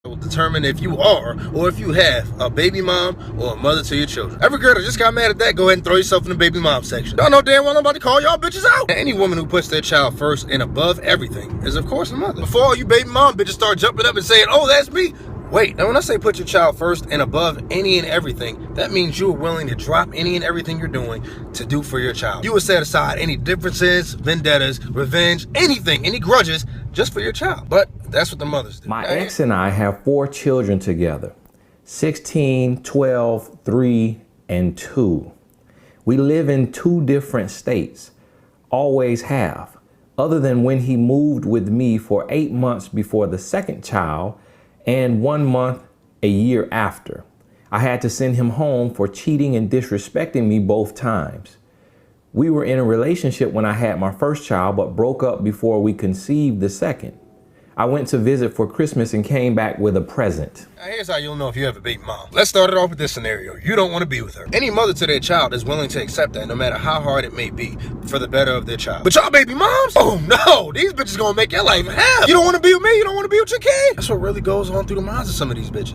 will determine if you are or if you have a baby mom or a mother to your children. Every girl that just got mad at that, go ahead and throw yourself in the baby mom section. Y'all know damn well I'm about to call y'all bitches out. Any woman who puts their child first and above everything is of course a mother. Before all you baby mom bitches start jumping up and saying, oh, that's me. Wait, now when I say put your child first and above any and everything, that means you are willing to drop any and everything you're doing to do for your child. You will set aside any differences, vendettas, revenge, anything, any grudges, just for your child. But that's what the mothers do. My ex and I have 4 children together, 16, 12, 3, and 2. We live in 2 different states, always have, other than when he moved with me for 8 months before the second child and 1 month a year after. I had to send him home for cheating and disrespecting me both times. We were in a relationship when I had my first child, but broke up before we conceived the second. I went to visit for Christmas and came back with a present. Now here's how you'll know if you have a baby mom. Let's start it off with this scenario. You don't want to be with her. Any mother to their child is willing to accept that no matter how hard it may be for the better of their child. But y'all baby moms? Oh no, these bitches gonna make your life hell. You don't want to be with me, you don't want to be with your kid. That's what really goes on through the minds of some of these bitches.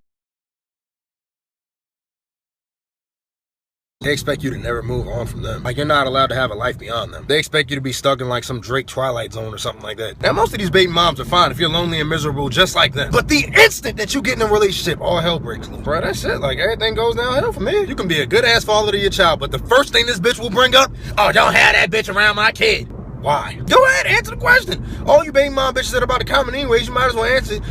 They expect you to never move on from them. Like you're not allowed to have a life beyond them. They expect you to be stuck in like some Drake Twilight Zone or something like that. Now most of these baby moms are fine if you're lonely and miserable just like them. But the instant that you get in a relationship, all hell breaks loose. Bro, that's it. Like everything goes downhill from here. You can be a good ass father to your child, but the first thing this bitch will bring up, oh, don't have that bitch around my kid. Why? Go ahead, answer the question. All you baby mom bitches that are about to comment anyways, you might as well answer.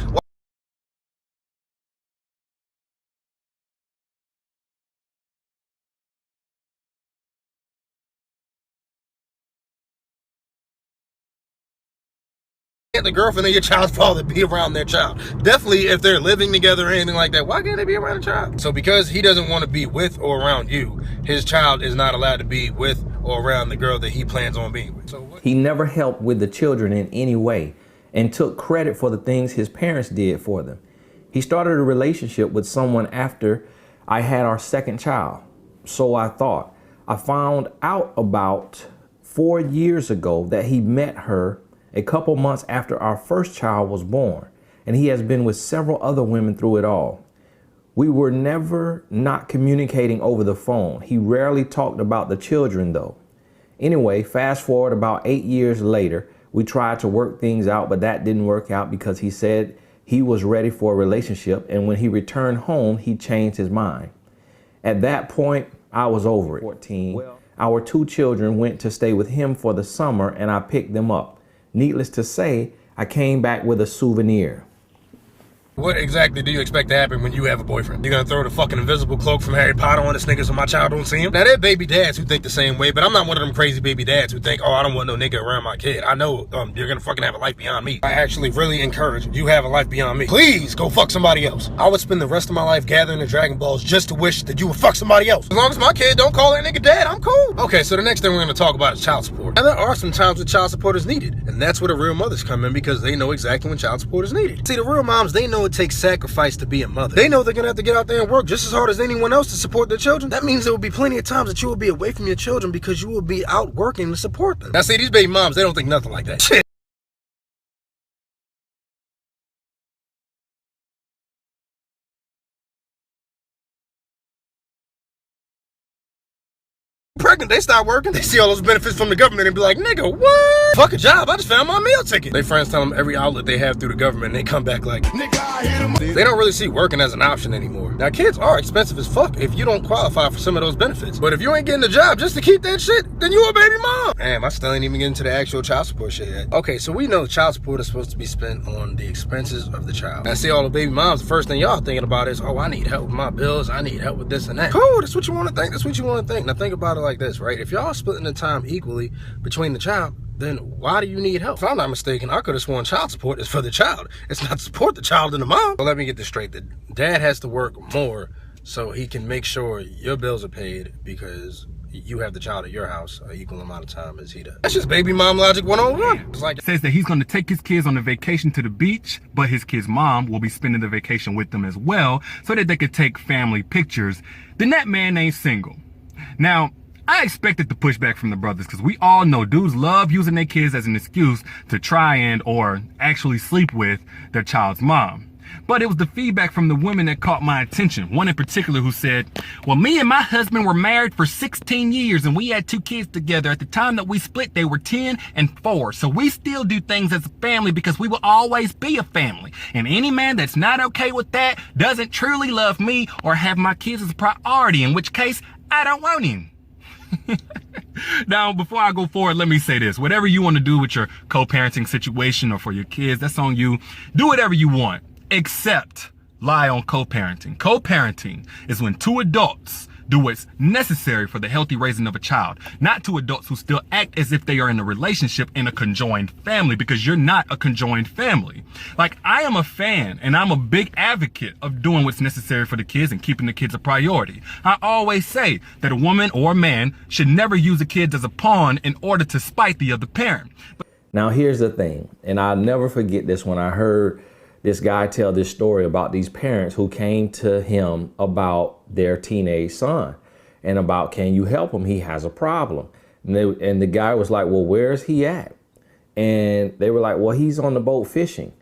The girlfriend of your child's father be around their child. Definitely if they're living together or anything like that, why can't they be around a child? So because he doesn't want to be with or around you, his child is not allowed to be with or around the girl that he plans on being with. So he never helped with the children in any way and took credit for the things his parents did for them. He started a relationship with someone after I had our second child. So I thought. I found out about 4 years ago that he met her a couple months after our first child was born, and he has been with several other women through it all. We were never not communicating over the phone. He rarely talked about the children though. Anyway, fast forward about 8 years later, we tried to work things out, but that didn't work out because he said he was ready for a relationship, and when he returned home, he changed his mind. At that point, I was over it. 14. Our 2 children went to stay with him for the summer, and I picked them up. Needless to say, I came back with a souvenir. What exactly do you expect to happen when you have a boyfriend? You gonna throw the fucking invisible cloak from Harry Potter on this nigga so my child don't see him? Now, there are baby dads who think the same way, but I'm not one of them crazy baby dads who think, oh, I don't want no nigga around my kid. I know you're gonna fucking have a life beyond me. I actually really encourage you have a life beyond me. Please go fuck somebody else. I would spend the rest of my life gathering the Dragon Balls just to wish that you would fuck somebody else. As long as my kid don't call that nigga dad, I'm cool. Okay, so the next thing we're gonna talk about is child support. And there are some times when child support is needed, and that's where the real mothers come in because they know exactly when child support is needed. See, the real moms, they know it takes sacrifice to be a mother. They know they're gonna have to get out there and work just as hard as anyone else to support their children. That means there will be plenty of times that you will be away from your children because you will be out working to support them. Now see, these baby moms, they don't think nothing like that. Shit. Pregnant, they start working, they see all those benefits from the government and be like, nigga, what? Fuck a job, I just found my meal ticket. They friends tell them every outlet they have through the government and they come back like, nigga, I hit them. They don't really see working as an option anymore. Now kids are expensive as fuck if you don't qualify for some of those benefits. But if you ain't getting a job just to keep that shit, then you a baby mom. Damn, I still ain't even getting to the actual child support shit yet. Okay, so we know child support is supposed to be spent on the expenses of the child. Now see all the baby moms, the first thing y'all thinking about is, oh, I need help with my bills, I need help with this and that. Cool, that's what you want to think, that's what you want to think. Now think about it like this, right? If y'all splitting the time equally between the child, then why do you need help? If I'm not mistaken, I could have sworn child support is for the child. It's not to support the child and the mom. So let me get this straight. The dad has to work more so he can make sure your bills are paid because you have the child at your house an equal amount of time as he does. That's just baby mom logic 101. It's like, it says that he's going to take his kids on a vacation to the beach, but his kid's mom will be spending the vacation with them as well so that they could take family pictures. Then that man ain't single. Now, I expected the pushback from the brothers because we all know dudes love using their kids as an excuse to try and or actually sleep with their child's mom. But it was the feedback from the women that caught my attention. One in particular who said, well, me and my husband were married for 16 years and we had 2 kids together. At the time that we split, they were 10 and 4. So we still do things as a family because we will always be a family. And any man that's not okay with that doesn't truly love me or have my kids as a priority, in which case I don't want him. Now, before I go forward, let me say this. Whatever you want to do with your co-parenting situation or for your kids, that's on you. Do whatever you want, except lie on co-parenting. Co-parenting is when 2 adults do what's necessary for the healthy raising of a child, not 2 adults who still act as if they are in a relationship in a conjoined family, because you're not a conjoined family. Like, I am a fan and I'm a big advocate of doing what's necessary for the kids and keeping the kids a priority. I always say that a woman or a man should never use the kids as a pawn in order to spite the other parent. Now, here's the thing, and I'll never forget this when I heard this guy tell this story about these parents who came to him about their teenage son and about, can you help him? He has a problem. And the guy was like, well, where's he at? And they were like, well, he's on the boat fishing.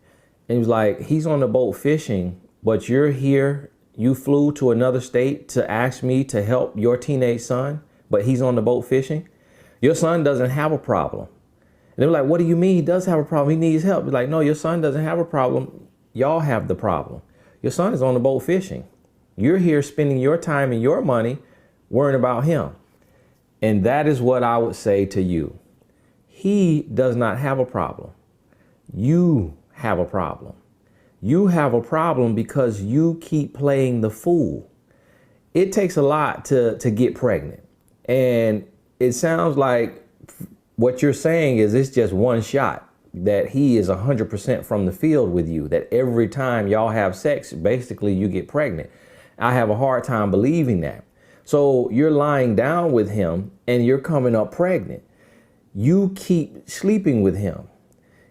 And he was like, he's on the boat fishing, but you're here. You flew to another state to ask me to help your teenage son, but he's on the boat fishing. Your son doesn't have a problem. And they were like, what do you mean he does have a problem? He needs help. He's like, no, your son doesn't have a problem. Y'all have the problem. Your son is on the boat fishing. You're here spending your time and your money worrying about him. And that is what I would say to you. He does not have a problem. You have a problem. You have a problem because you keep playing the fool. It takes a lot to get pregnant. And it sounds like what you're saying is it's just one shot, that he is 100% from the field with you, that every time y'all have sex, basically you get pregnant. I have a hard time believing that. So you're lying down with him and you're coming up pregnant. You keep sleeping with him.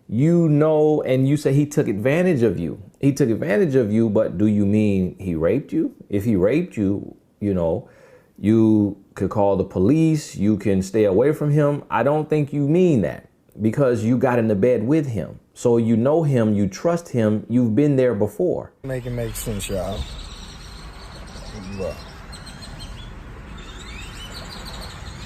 You know, and you say he took advantage of you. He took advantage of you, but do you mean he raped you? If he raped you, you know, you could call the police, you can stay away from him. I don't think you mean that, because you got in the bed with him. So you know him, you trust him, you've been there before. Make it make sense, y'all.